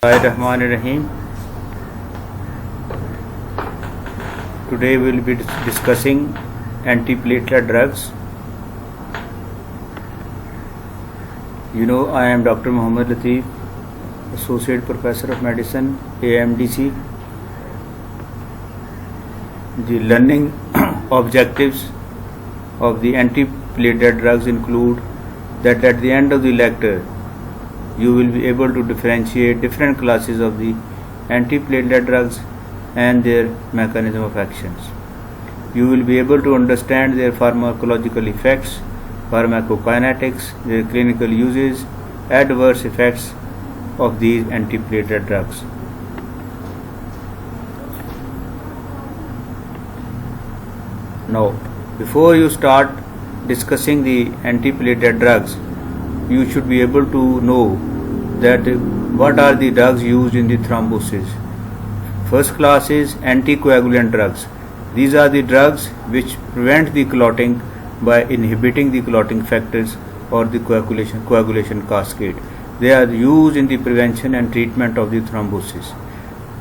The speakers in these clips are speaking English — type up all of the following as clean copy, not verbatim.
Bismillahirrahmanirrahim. Today we will be discussing antiplatelet drugs. I am Dr. Muhammad Latif, Associate Professor of Medicine, AMDC. The learning objectives of the antiplatelet drugs include that at the end of the lecture you will be able to differentiate different classes of the antiplatelet drugs and their mechanism of actions. You will be able to understand their pharmacological effects, pharmacokinetics, their clinical uses, adverse effects of these antiplatelet drugs. Now, before you start discussing the antiplatelet drugs, you should be able to know that what are the drugs used in the thrombosis. First class is anticoagulant drugs. These are the drugs which prevent the clotting by inhibiting the clotting factors or the coagulation cascade. They are used in the prevention and treatment of the thrombosis.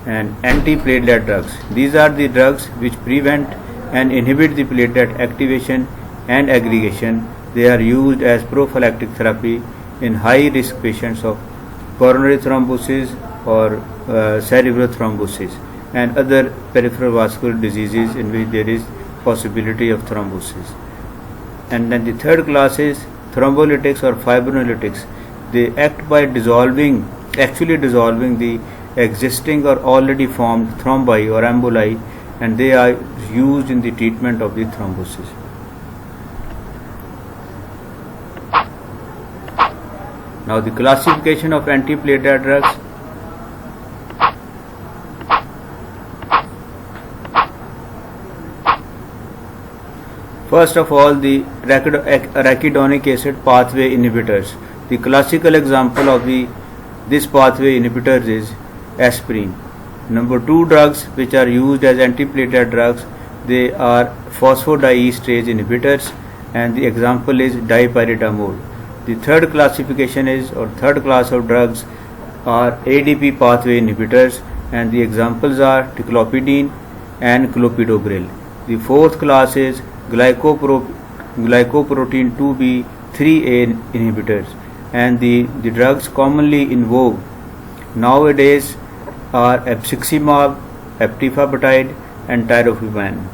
And antiplatelet drugs. These are the drugs which prevent and inhibit the platelet activation and aggregation. They are used as prophylactic therapy in high risk patients of coronary thrombosis or cerebral thrombosis and other peripheral vascular diseases in which there is possibility of thrombosis. And then the third class is thrombolytics or fibrinolytics. They act by actually dissolving the existing or already formed thrombi or emboli, and they are used in the treatment of the thrombosis. Now the classification of antiplatelet drugs. First of all, the arachidonic acid pathway inhibitors. The classical example of this pathway inhibitors is aspirin. Number 2 drugs which are used as antiplatelet drugs, they are phosphodiesterase inhibitors, and the example is dipyridamole. The third classification is, or third class of drugs are ADP pathway inhibitors, and the examples are ticlopidine and clopidogrel. The fourth class is glycoprotein 2B3A inhibitors, and the drugs commonly in vogue nowadays are abciximab, eptifibatide and tirofiban.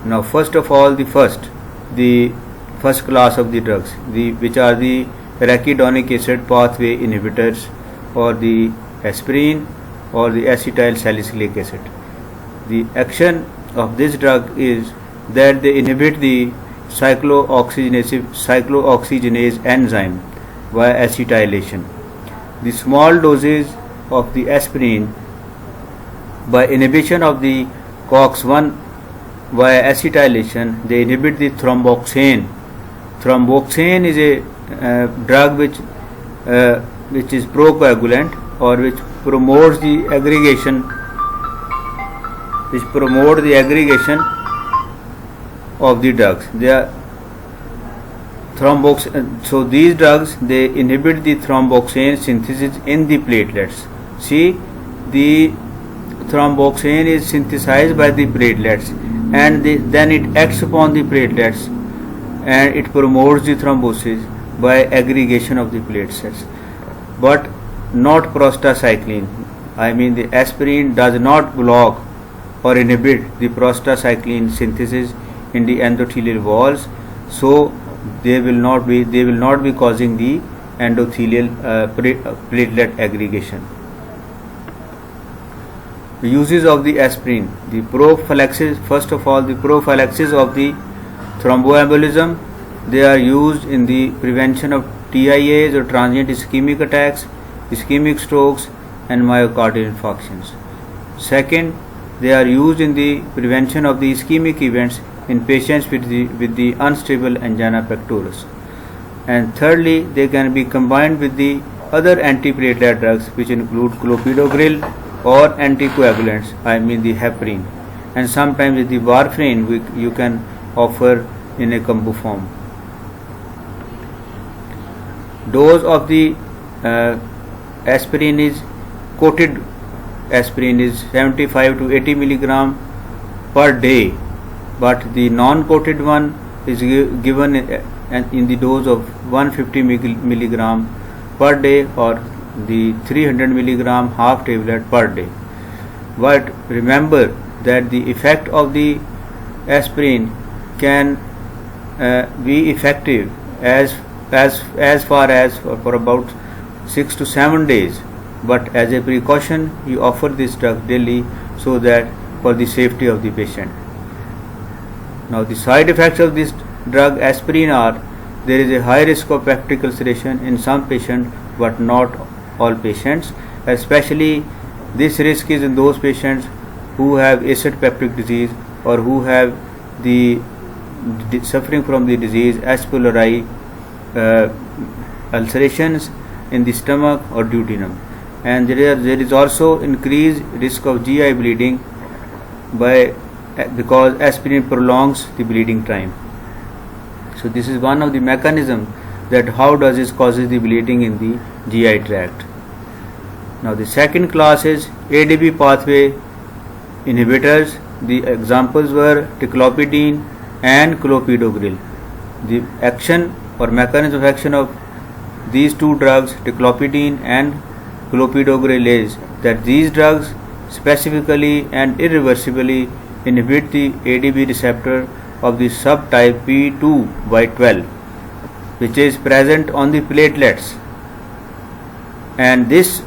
Now first of all, the first class of the drugs, which are the arachidonic acid pathway inhibitors, or the aspirin or the acetyl salicylic acid. The action of this drug is that they inhibit the cyclooxygenase enzyme via acetylation. The small doses of the aspirin by inhibition of the COX-1 via acetylation, they inhibit the thromboxane. Thromboxane is a drug which is procoagulant, or which promotes the aggregation of the drugs. They are so these drugs, they inhibit the thromboxane synthesis in the platelets. See, the thromboxane is synthesized by the platelets, and then it acts upon the platelets and it promotes the thrombosis by aggregation of the platelets, but not prostacyclin. I mean, the aspirin does not block or inhibit the prostacyclin synthesis in the endothelial walls, so they will not be causing the endothelial platelet aggregation. The uses of the aspirin. The prophylaxis. First of all, the prophylaxis of the thromboembolism. They are used in the prevention of TIAs or transient ischemic attacks, ischemic strokes and myocardial infarctions. Second, they are used in the prevention of the ischemic events in patients with the unstable angina pectoris. And thirdly, they can be combined with the other antiplatelet drugs, which include clopidogrel or anticoagulants, I mean the heparin, and sometimes with the warfarin you can offer in a combo form. Dose of the aspirin is coated aspirin is 75 to 80 milligram per day, but the non-coated one is given in the dose of 150 milligram per day or the 300 milligram half tablet per day. But remember that the effect of the aspirin can be effective as far as for about 6 to 7 days, but as a precaution you offer this drug daily so that for the safety of the patient. Now the side effects of this drug aspirin are: there is a high risk of peptic ulceration in some patients but not all patients. Especially this risk is in those patients who have acid peptic disease or who have the suffering from the disease H. pylori, ulcerations in the stomach or duodenum. And there is also increased risk of GI bleeding because aspirin prolongs the bleeding time. So this is one of the mechanisms that how does it causes the bleeding in the GI tract. Now the second class is ADP pathway inhibitors. The examples were ticlopidine and clopidogrel. The action or mechanism of action of these two drugs, ticlopidine and clopidogrel, is that these drugs specifically and irreversibly inhibit the ADP receptor of the subtype P2Y12, which is present on the platelets, and this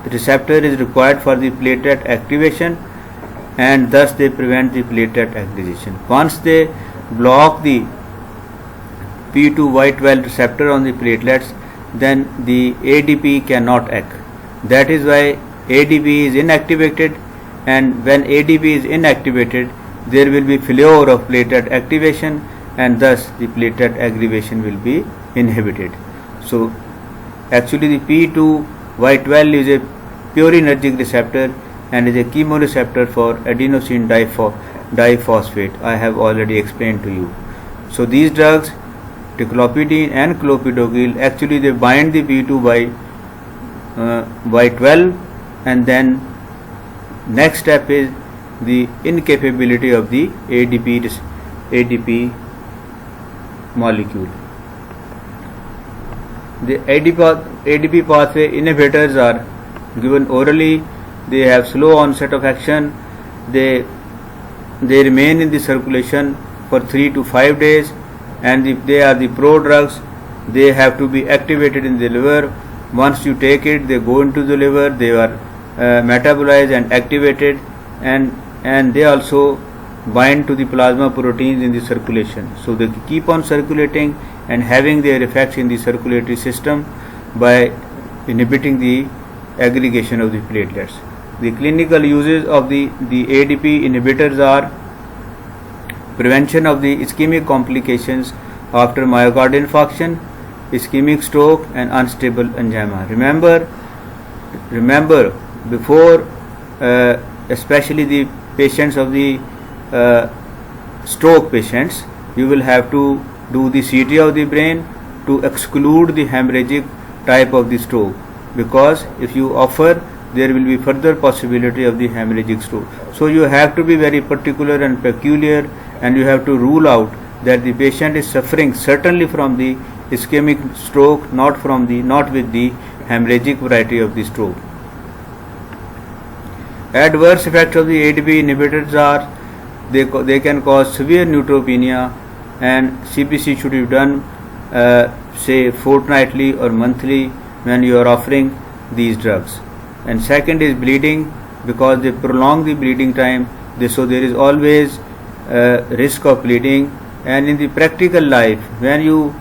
receptor is required for the platelet activation, and thus they prevent the platelet aggregation. Once they block the P2Y12 receptor on the platelets, then the ADP cannot act. That is why ADP is inactivated, and when ADP is inactivated, there will be failure of platelet activation, and thus the platelet aggregation will be inhibited. So actually the P2Y12 is a purinergic receptor and is a chemoreceptor for adenosine diphosphate. I have already explained to you. So these drugs, ticlopidine and clopidogrel, actually they bind the P2Y12, and then next step is the incapability of the ADP molecule. The ADP pathway inhibitors are given orally. They have slow onset of action. They remain in the circulation for 3 to 5 days, and they are the prodrugs. They have to be activated in the liver. Once you take it, they go into the liver. They are metabolized and activated, and they also bind to the plasma proteins in the circulation. So they keep on circulating and having their effects in the circulatory system by inhibiting the aggregation of the platelets. The clinical uses of the ADP inhibitors are prevention of the ischemic complications after myocardial infarction, ischemic stroke, and unstable angina. Remember before especially the patients of the stroke patients, you will have to do the CT of the brain to exclude the hemorrhagic type of the stroke, because if you offer, there will be further possibility of the hemorrhagic stroke. So you have to be very particular and peculiar, and you have to rule out that the patient is suffering certainly from the ischemic stroke, not with the hemorrhagic variety of the stroke. Adverse effects of the ADP inhibitors are they can cause severe neutropenia, and CBC should be done say fortnightly or monthly when you are offering these drugs. And second is bleeding, because they prolong the bleeding time, so there is always risk of bleeding. And in the practical life, when you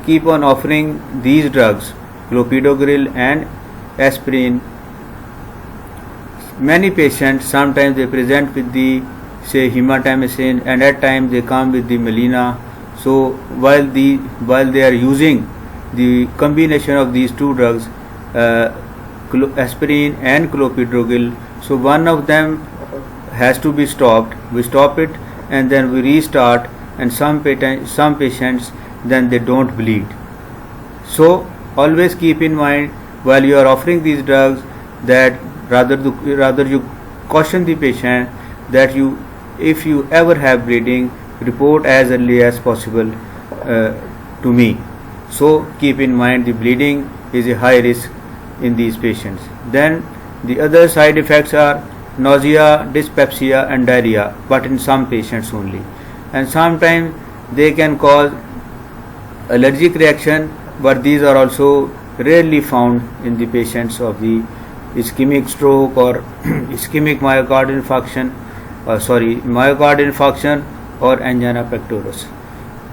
keep on offering these drugs, clopidogrel and aspirin, many patients sometimes they present with the say hematemesis, and at times they come with the melena. So while they are using the combination of these two drugs, aspirin and clopidogrel, so one of them has to be stopped. We stop it and then we restart, and some patients then they don't bleed. So always keep in mind while you are offering these drugs that rather you caution the patient that if you ever have bleeding, report as early as possible to me. So keep in mind the bleeding is a high risk in these patients. Then the other side effects are nausea, dyspepsia and diarrhea, but in some patients only. And sometimes they can cause allergic reaction, but these are also rarely found in the patients of the ischemic stroke or ischemic myocardial infarction or angina pectoris.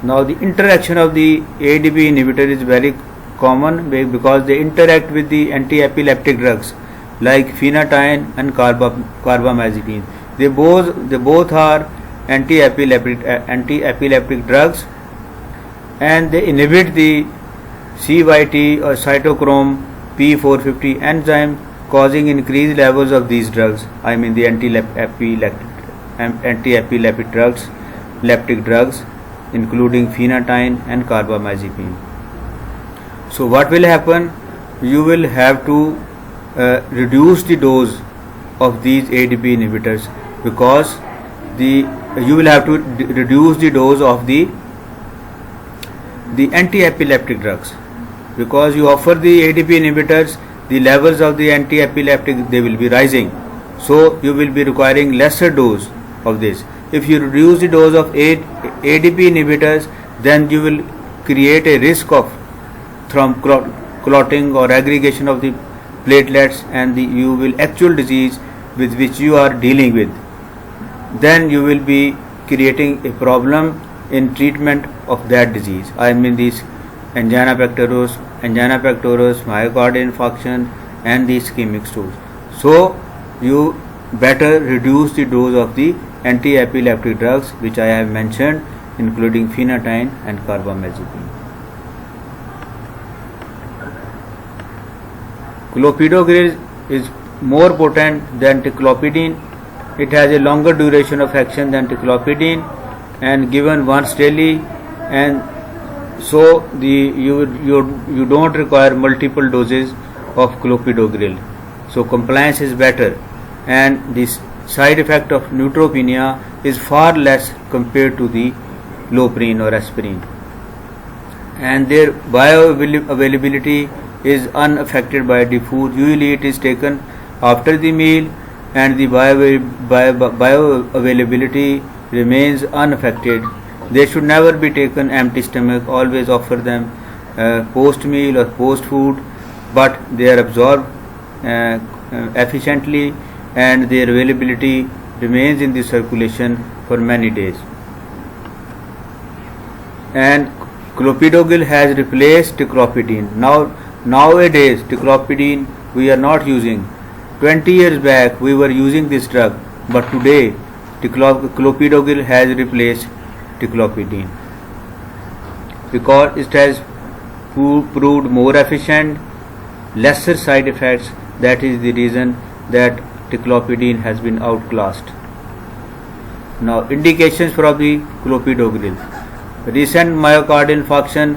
Now the interaction of the ADP inhibitor is very common because they interact with the anti-epileptic drugs like phenytoin and carbamazepine. They both are anti-epileptic drugs, and they inhibit the CYT or cytochrome P450 enzyme, causing increased levels of these drugs. I mean the anti-epileptic drugs, leptic drugs, including phenytoin and carbamazepine. So what will happen? You will have to reduce the dose of these ADP inhibitors because you will have to reduce the dose of the anti-epileptic drugs, because you offer the ADP inhibitors, the levels of the anti-epileptic, they will be rising, so you will be requiring lesser dose of this. If you reduce the dose of ADP inhibitors, then you will create a risk of clotting or aggregation of the platelets and you will actual disease with which you are dealing with. Then you will be creating a problem in treatment of that disease. I mean these angina pectoris, myocardial infarction and the ischemic stroke. So you better reduce the dose of the anti-epileptic drugs which I have mentioned, including phenytoin and carbamazepine. Clopidogrel is more potent than ticlopidine. It has a longer duration of action than ticlopidine and given once daily, and so you don't require multiple doses of clopidogrel. So compliance is better, and this side effect of neutropenia is far less compared to the Loprine or aspirin, and their bioavailability is unaffected by the food. Usually it is taken after the meal and the bioavailability remains unaffected. They should never be taken empty stomach. Always offer them post meal or post food, but they are absorbed efficiently and their availability remains in the circulation for many days. And clopidogrel has replaced ticlopidine. Nowadays ticlopidine we are not using. 20 years back we were using this drug, but today clopidogrel has replaced ticlopidine because it has proved more efficient, lesser side effects. That is the reason that ticlopidine has been outclassed. Now indications for the clopidogrel: recent myocardial infarction,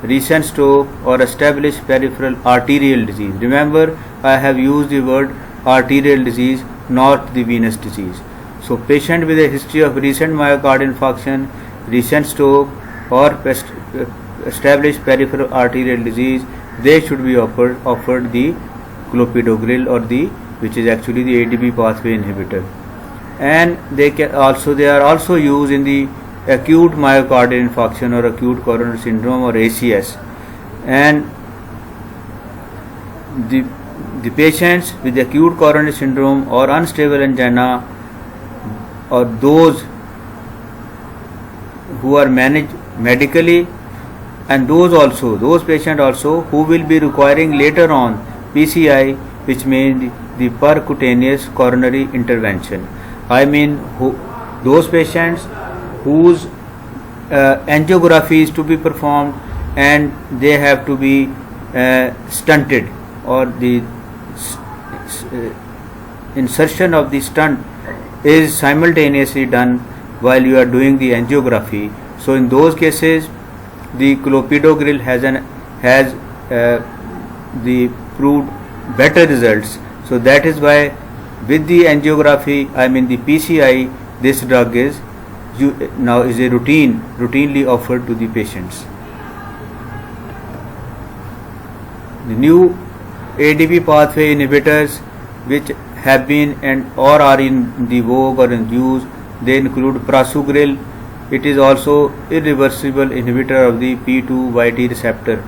recent stroke or established peripheral arterial disease. Remember, I have used the word arterial disease, not the venous disease. So patient with a history of recent myocardial infarction, recent stroke or established peripheral arterial disease, they should be offered the clopidogrel or which is actually the ADP pathway inhibitor. And they are also used in the acute myocardial infarction or acute coronary syndrome or ACS, and the patients with acute coronary syndrome or unstable angina, or those who are managed medically, and those patients also who will be requiring later on PCI, which means the percutaneous coronary intervention. I mean those patients whose angiography is to be performed and they have to be stunted, or the insertion of the stent is simultaneously done while you are doing the angiography. So in those cases the clopidogrel has the proved better results. So that is why with the angiography, I mean the PCI, this drug is now is a routinely offered to the patients. The new ADP pathway inhibitors which have been and or are in the vogue or in use, they include prasugrel. It is also irreversible inhibitor of the P2YT receptor.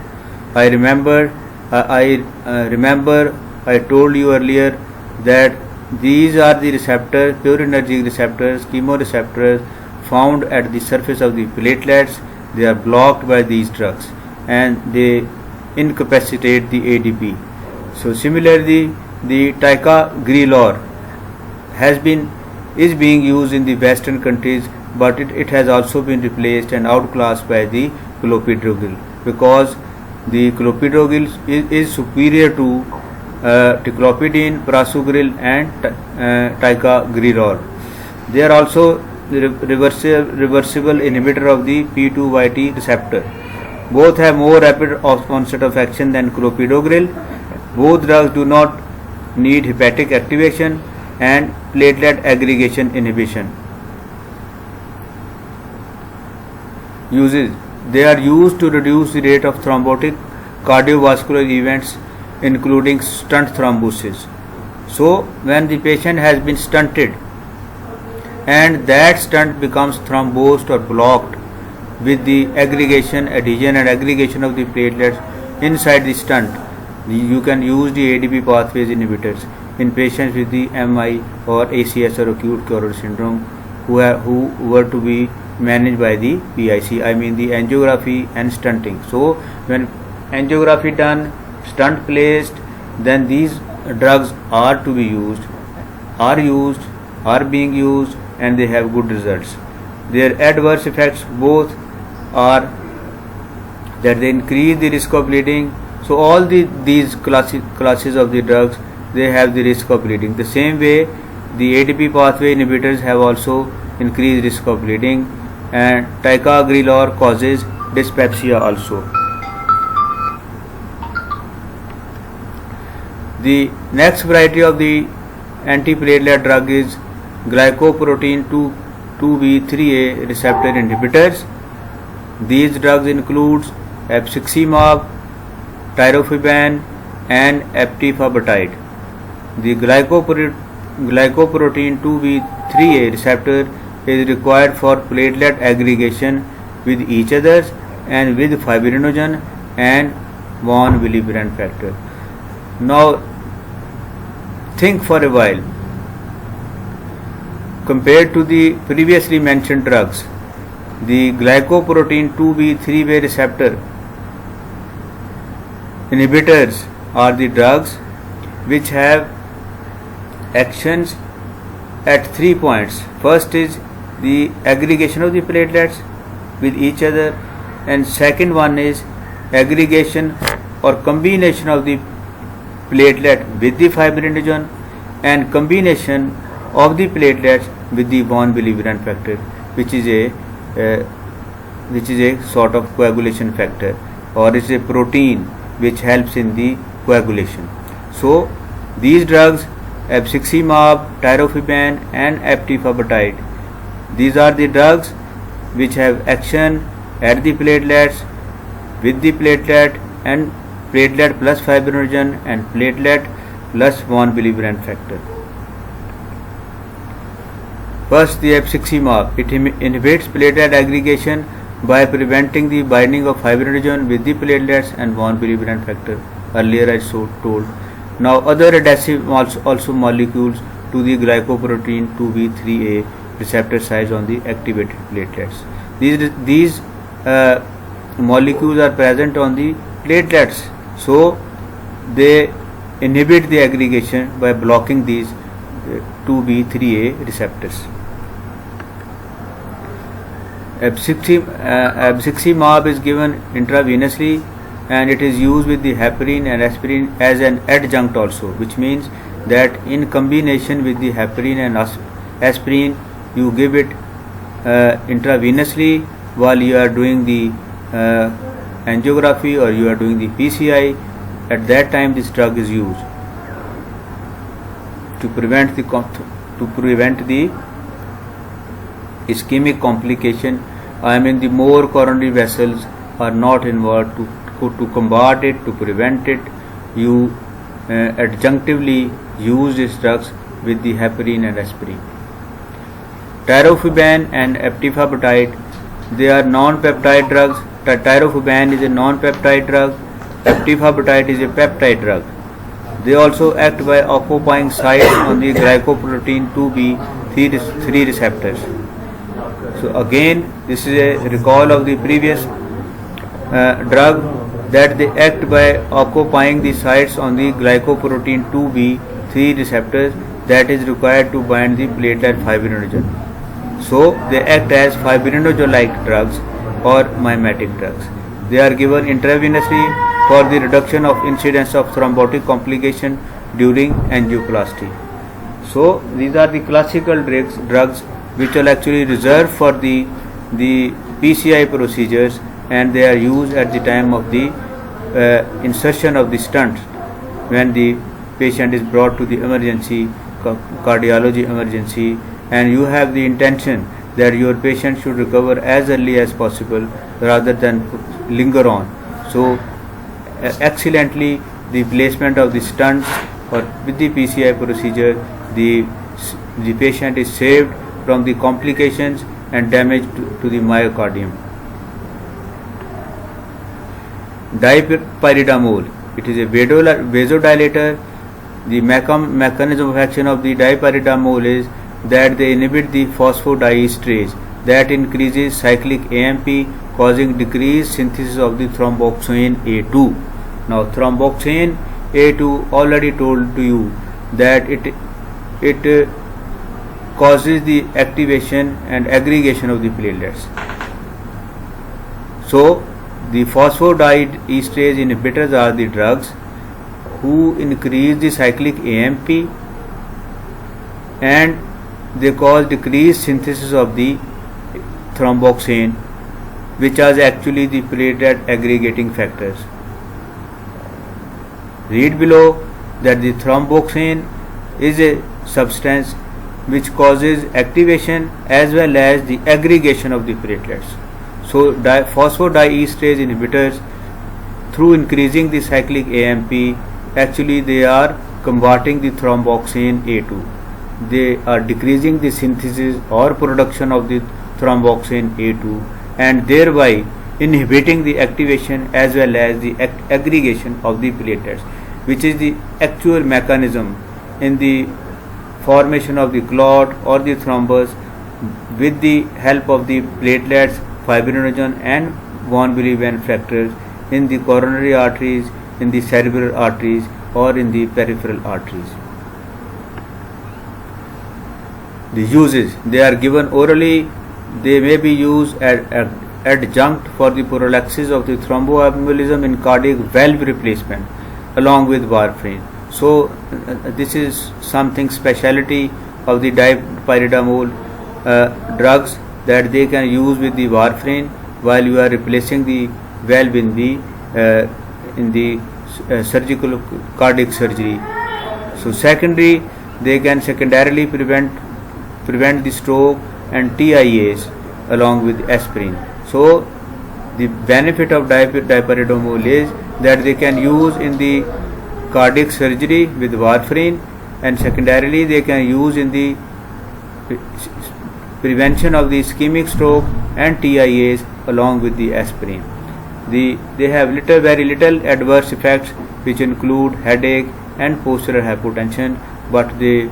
I remember I told you earlier that these are the receptors, purinergic receptors, chemoreceptors found at the surface of the platelets. They are blocked by these drugs and they incapacitate the ADP. So similarly, the ticagrelor is being used in the Western countries, but it has also been replaced and outclassed by the clopidogrel, because the clopidogrel is superior to ticlopidine, prasugrel and ticagrelor. They are also reversible inhibitor of the P2YT receptor. Both have more rapid onset of action than clopidogrel. Both drugs do not need hepatic activation and platelet aggregation inhibition. Uses: they are used to reduce the rate of thrombotic cardiovascular events, including shunt thrombosis. So when the patient has been stunted and that shunt becomes thrombosed or blocked with the adhesion and aggregation of the platelets inside the shunt, you can use the ADP pathways inhibitors in patients with the MI or ACS or acute coronary syndrome who were to be managed by the PIC, I mean the angiography and stunting. So when angiography done, shunt placed, then these drugs are to be used, are being used, and they have good results. Their adverse effects both are that they increase the risk of bleeding. So all these classes of the drugs, they have the risk of bleeding. The same way the ADP pathway inhibitors have also increased risk of bleeding, and ticagrelor causes dyspepsia also. The next variety of the antiplatelet drug is glycoprotein 2B3A receptor inhibitors. These drugs include abciximab, tirofiban and eptifibatide. The glycoprotein 2B3A receptor is required for platelet aggregation with each other and with fibrinogen and von Willebrand factor. Now think for a while. Compared to the previously mentioned drugs, the glycoprotein 2B3A receptor inhibitors are the drugs which have actions at 3 points. First is the aggregation of the platelets with each other, and second one is aggregation or combination of the platelet with the fibrinogen and combination of the platelets with the von Willebrand factor, which is a sort of coagulation factor, or is a protein which helps in the coagulation. So these drugs, abciximab, tirofiban and eptifibatide, these are the drugs which have action at the platelets, with the platelet and platelet plus fibrinogen and platelet plus von Willebrand factor. First, the abciximab, it inhibits platelet aggregation by preventing the binding of fibrinogen with the platelets and von Willebrand factor. Earlier I told. Now other adhesive also molecules to the glycoprotein 2B3A receptor sites on the activated platelets. These molecules are present on the platelets, so they inhibit the aggregation by blocking these 2B3A receptors. Abciximab is given intravenously, and it is used with the heparin and aspirin as an adjunct also, which means that in combination with the heparin and aspirin, you give it intravenously while you are doing the angiography or you are doing the PCI, at that time this drug is used to prevent the ischemic complication. I mean the more coronary vessels are not involved. To combat it, to prevent it, you adjunctively use these drugs with the heparin and aspirin. Tirofiban and eptifibatide, they are non-peptide drugs. Tirofiban is a non-peptide drug. Eptifibatide is a peptide drug. They also act by occupying sites on the glycoprotein 2B3 receptors. So again, this is a recall of the previous drug, that they act by occupying the sites on the glycoprotein 2B3 receptors that is required to bind the platelet fibrinogen. So they act as fibrinogen-like drugs or mimetic drugs. They are given intravenously for the reduction of incidence of thrombotic complication during angioplasty. So these are the classical drugs which are actually reserved for the PCI procedures, and they are used at the time of the insertion of the stent when the patient is brought to the emergency, cardiology emergency, and you have the intention that your patient should recover as early as possible rather than linger on. So excellently the placement of the stents or with the PCI procedure, the patient is saved from the complications and damage to the myocardium. Dipyridamole, it is a vasodilator. The mechanism of action of the dipyridamole is that they inhibit the phosphodiesterase that increases cyclic AMP, causing decreased synthesis of the thromboxane A2. Now thromboxane A2, already told to you that it causes the activation and aggregation of the platelets. So the phosphodiesterase inhibitors are the drugs who increase the cyclic AMP and they cause decreased synthesis of the thromboxane, which are actually the platelet aggregating factors. Read below that the thromboxane is a substance which causes activation as well as the aggregation of the platelets. So phosphodiesterase inhibitors, through increasing the cyclic AMP, actually they are combating the thromboxane A2. They are decreasing the synthesis or production of the thromboxane A2 and thereby inhibiting the activation as well as the aggregation of the platelets, which is the actual mechanism in the formation of the clot or the thrombus with the help of the platelets, fibrinogen and von Willebrand factors in the coronary arteries, in the cerebral arteries or in the peripheral arteries. The uses, they are given orally. They may be used as adjunct for the prophylaxis of the thromboembolism in cardiac valve replacement along with warfarin. So this is something speciality of the dipyridamole drugs, that they can use with the warfarin while you are replacing the valve in the surgical cardiac surgery. So secondary, they can secondarily prevent the stroke and TIAs along with aspirin. So the benefit of dipyridamole is that they can use in the cardiac surgery with warfarin, and secondarily they can use in the prevention of the ischemic stroke and TIAs along with the aspirin. They have very little adverse effects, which include headache and postural hypotension, but the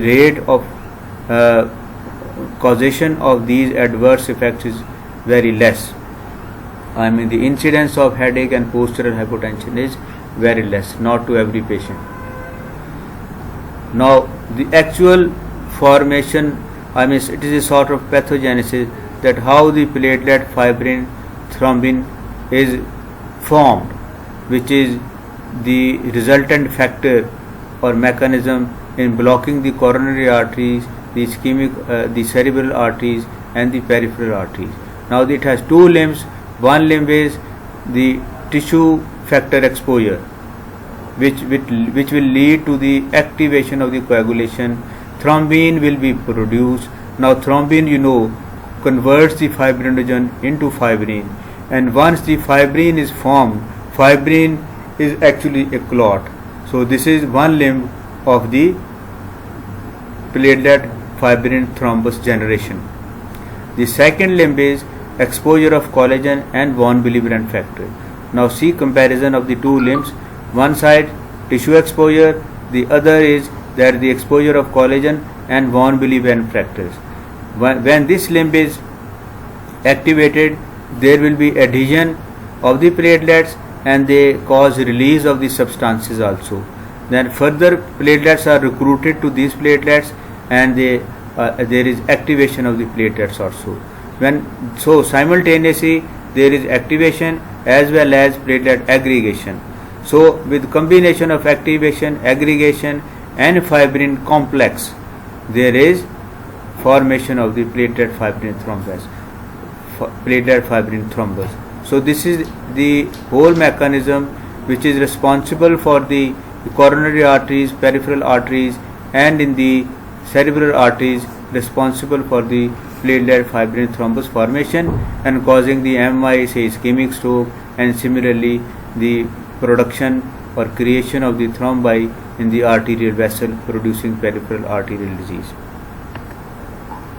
rate of causation of these adverse effects is very less. I mean the incidence of headache and postural hypotension is very less, not to every patient. Now the actual formation, I mean it is a sort of pathogenesis, that how the platelet fibrin thrombin is formed, which is the resultant factor or mechanism in blocking the coronary arteries, the ischemic, the cerebral arteries and the peripheral arteries. Now it has two limbs. One limb is the tissue factor exposure, which will lead to the activation of the coagulation. Thrombin will be produced. Now thrombin, converts the fibrinogen into fibrin, and once the fibrin is formed, fibrin is actually a clot. So this is one limb of the platelet fibrin thrombus generation. The second limb is exposure of collagen and von Willebrand factor. Now see comparison of the two limbs. One side tissue exposure, the other is that the exposure of collagen and von Willebrand factors. When this limb is activated, there will be adhesion of the platelets and they cause release of the substances also. Then further platelets are recruited to these platelets and there is activation of the platelets also. So simultaneously there is activation as well as platelet aggregation. So with combination of activation, aggregation and fibrin complex, there is formation of the platelet fibrin thrombus. So this is the whole mechanism which is responsible for the coronary arteries, peripheral arteries, and in the cerebral arteries, responsible for the platelet fibrin thrombus formation and causing the MI, say ischemic stroke, and similarly the production or creation of the thrombi in the arterial vessel, producing peripheral arterial disease.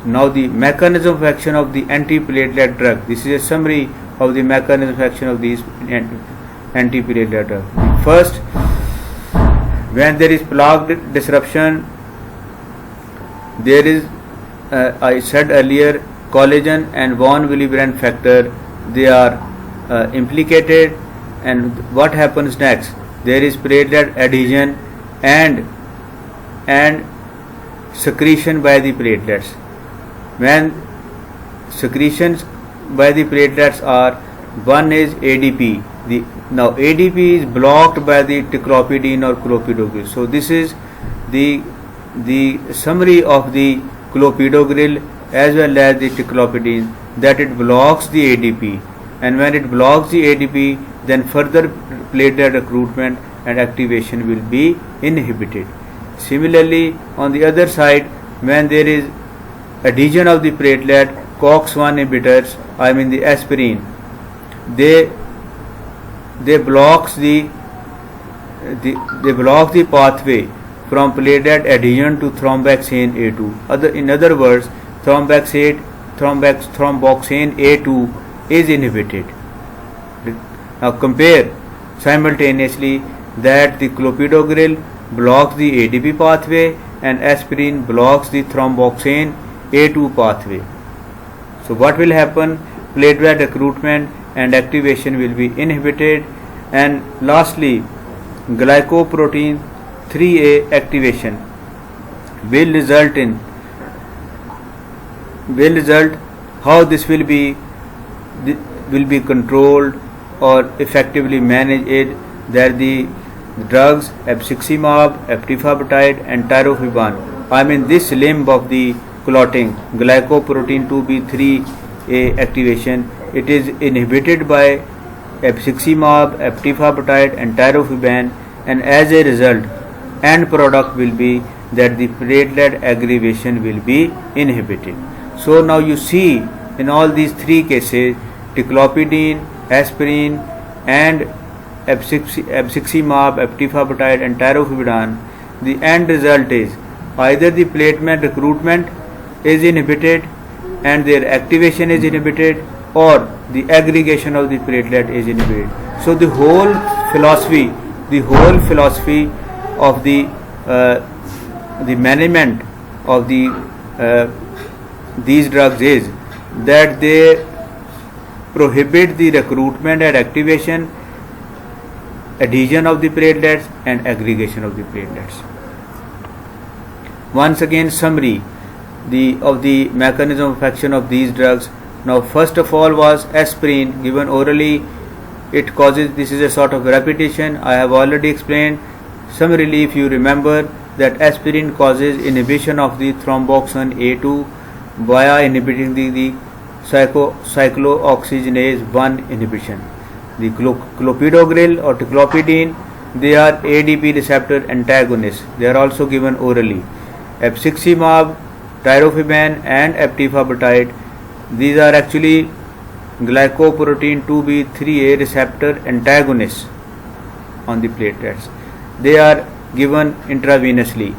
Now the mechanism of action of the antiplatelet drug. This is a summary of the mechanism of action of these antiplatelet drug. First, when there is plaque disruption, there is, I said earlier, collagen and von Willebrand factor, they are implicated, and what happens next? There is platelet adhesion and secretion by the platelets. When secretions by the platelets are, one is ADP. Now ADP is blocked by the ticlopidine or clopidogrel. So this is the summary of the clopidogrel as well as the ticlopidine, that it blocks the ADP, and when it blocks the ADP, then further platelet recruitment and activation will be inhibited. Similarly, on the other side, when there is adhesion of the platelet, COX-1 inhibitors, I mean the aspirin, they blocks the pathway from platelet adhesion to thromboxane A2. In other words, thromboxane A2 is inhibited. Now compare simultaneously that the clopidogrel blocks the ADP pathway and aspirin blocks the thromboxane A2 pathway. So what will happen? Platelet recruitment and activation will be inhibited, and lastly glycoprotein 3A activation will result how this will be controlled or effectively managed, that the drugs abciximab, eptifibatide and tirofiban, I mean this limb of the clotting, glycoprotein 2B3A activation, it is inhibited by abciximab, eptifibatide and tirofiban, and as a result end product will be that the platelet aggregation will be inhibited. So now you see in all these three cases, ticlopidine, aspirin and abciximab, eptifibatide and tirofiban, the end result is either the platelet recruitment is inhibited and their activation is inhibited, or the aggregation of the platelet is inhibited. So the whole philosophy of the management of these drugs is that they prohibit the recruitment and activation, adhesion of the platelets and aggregation of the platelets. Once again, summary of the mechanism of action of these drugs. Now first of all was aspirin given orally. It causes, this is a sort of repetition, I have already explained. Summarily, if you remember that aspirin causes inhibition of the thromboxane A2 via inhibiting the cyclooxygenase 1 inhibition. The clopidogrel or ticlopidine, they are ADP receptor antagonists. They are also given orally. Abciximab, tirofiban and eptifibatide, these are actually glycoprotein 2b3a receptor antagonists on the platelets. They are given intravenously.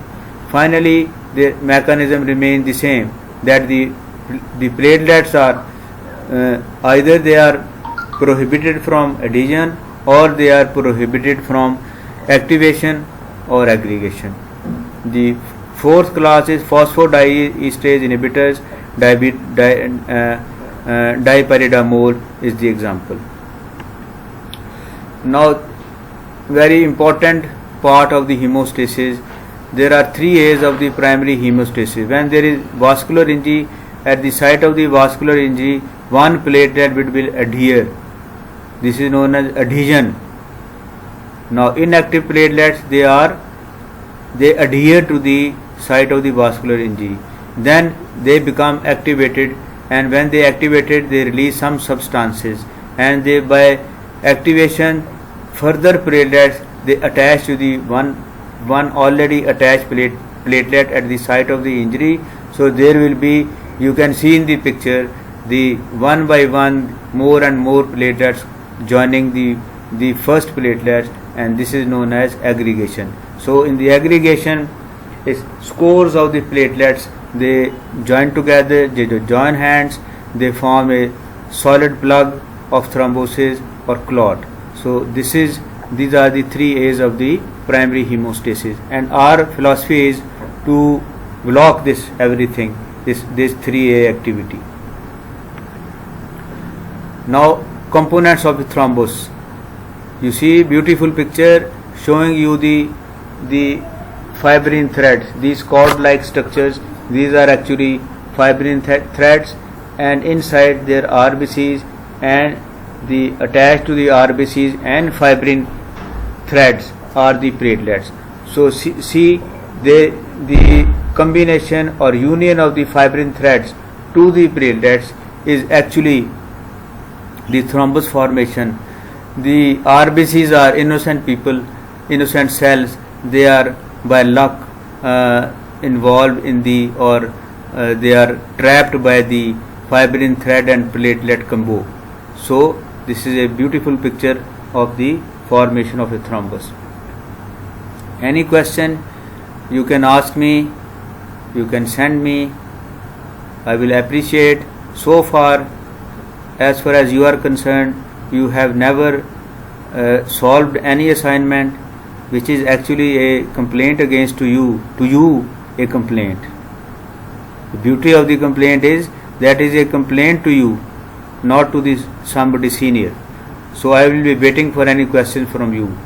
Finally, the mechanism remains the same, that the platelets are either they are prohibited from adhesion or they are prohibited from activation or aggregation. The fourth class is phosphodiesterase inhibitors. Dipyridamole is the example. Now, very important part of the hemostasis. There are 3 A's of the primary hemostasis. When there is vascular injury, at the site of the vascular injury, one platelet will adhere. This is known as adhesion. Now, inactive platelets, they adhere to the site of the vascular injury. Then they become activated, and when they activated, they release some substances, and they by activation further platelets they attach to the one already attached platelet at the site of the injury. So there will be, you can see in the picture, the one by one more and more platelets joining the first platelets, and this is known as aggregation. So in the aggregation, scores of the platelets, they join together, they join hands, they form a solid plug of thrombosis or clot. So these are the 3 A's of the primary hemostasis, and our philosophy is to block this everything, this 3A activity. Now, components of the thrombus. You see beautiful picture showing you the fibrin threads, these cord-like structures. These are actually fibrin threads, and inside their RBCs, and the attached to the RBCs and fibrin threads are the platelets. So see the combination or union of the fibrin threads to the platelets is actually the thrombus formation. The RBCs are innocent people, innocent cells. They are by luck involved in they are trapped by the fibrin thread and platelet combo. So this is a beautiful picture of the formation of a thrombus. Any question you can ask me, you can send me. I will appreciate. So far as you are concerned, you have never solved any assignment which is actually a complaint against to you a complaint. The beauty of the complaint is that is a complaint to you, not to somebody senior. So I will be waiting for any questions from you.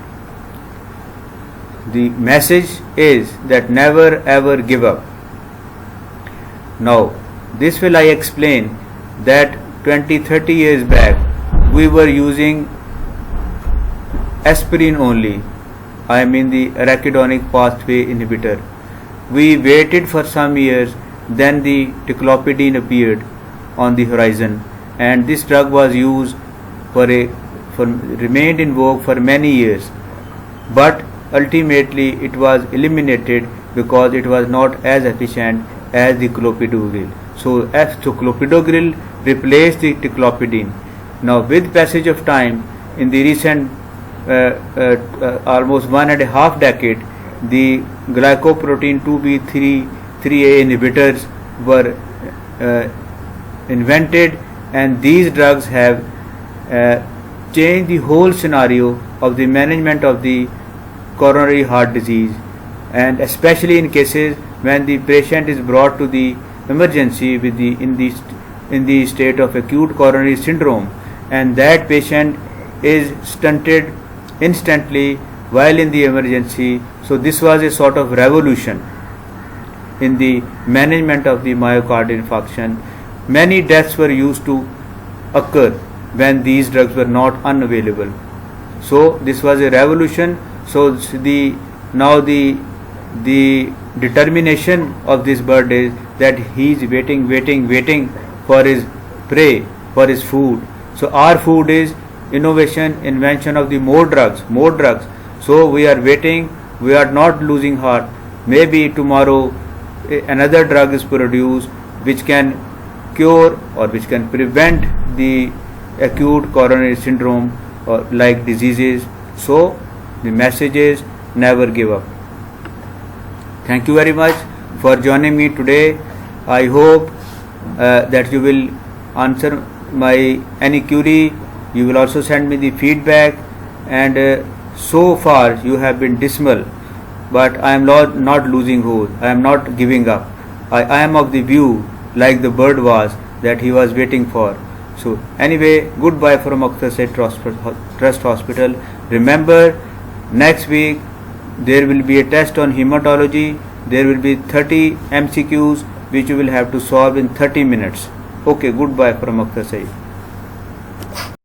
The message is that never ever give up. Now, this will I explain that 20-30 years back we were using aspirin only. I mean the arachidonic pathway inhibitor. We waited for some years, then the ticlopidine appeared on the horizon, and this drug was used remained in vogue for many years, but ultimately it was eliminated because it was not as efficient as the clopidogrel. So clopidogrel replaced the ticlopidine. Now with passage of time, in the recent almost 1.5 decade, the glycoprotein 2b3a inhibitors were invented, and these drugs have changed the whole scenario of the management of the coronary heart disease, and especially in cases when the patient is brought to the emergency in the state of acute coronary syndrome, and that patient is stunted instantly while in the emergency. So this was a sort of revolution in the management of the myocardial infarction. Many deaths were used to occur when these drugs were not unavailable. So this was a revolution. So now the determination of this bird is that he is waiting for his pray for his food. So our food is innovation, invention of the more drugs. So we are waiting, we are not losing heart. Maybe tomorrow another drug is produced which can cure or which can prevent the acute coronary syndrome or like diseases. So the message is never give up. Thank you very much for joining me today. I hope that you will answer my any query. You will also send me the feedback, and so far you have been dismal, but I am not losing hope. I am not giving up. I am of the view like the bird was that he was waiting for. So anyway, goodbye from Akhtar Said Trust Hospital. Remember, next week there will be a test on hematology. There will be 30 MCQs which you will have to solve in 30 minutes. Okay, goodbye from Akhtar Said.